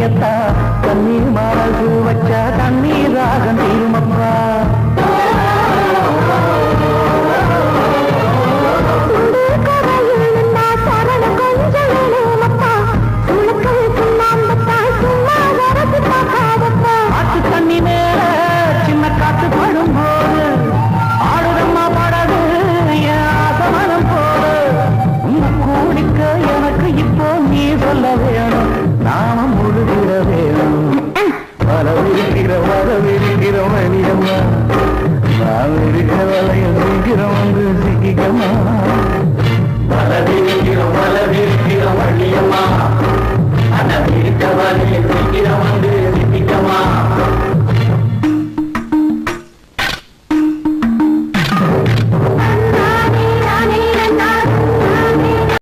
தண்ணியத்தா தண்ணீர் மனசு வச்சா தண்ணீர் ராகம் தீருமப்பா காத்து தண்ணி மேல சின்ன காத்து படும் போது ஆடுதம்மா படகு என் ஆசமனம் போது உன்னை கூடிக்க எனக்கு இப்போ நீ சொல்ல வேணும் நாம முழுகிற வேணும் வரவிருக்கிற வழியம்மா நான் இருக்கிற வலையில் சீக்கிரம் வந்து சிக்கிக்கமா வரவிருக்கிற வழியம்மா அந்த இருக்க வலையில் சீக்கிரம் வந்து சிக்கிக்கமா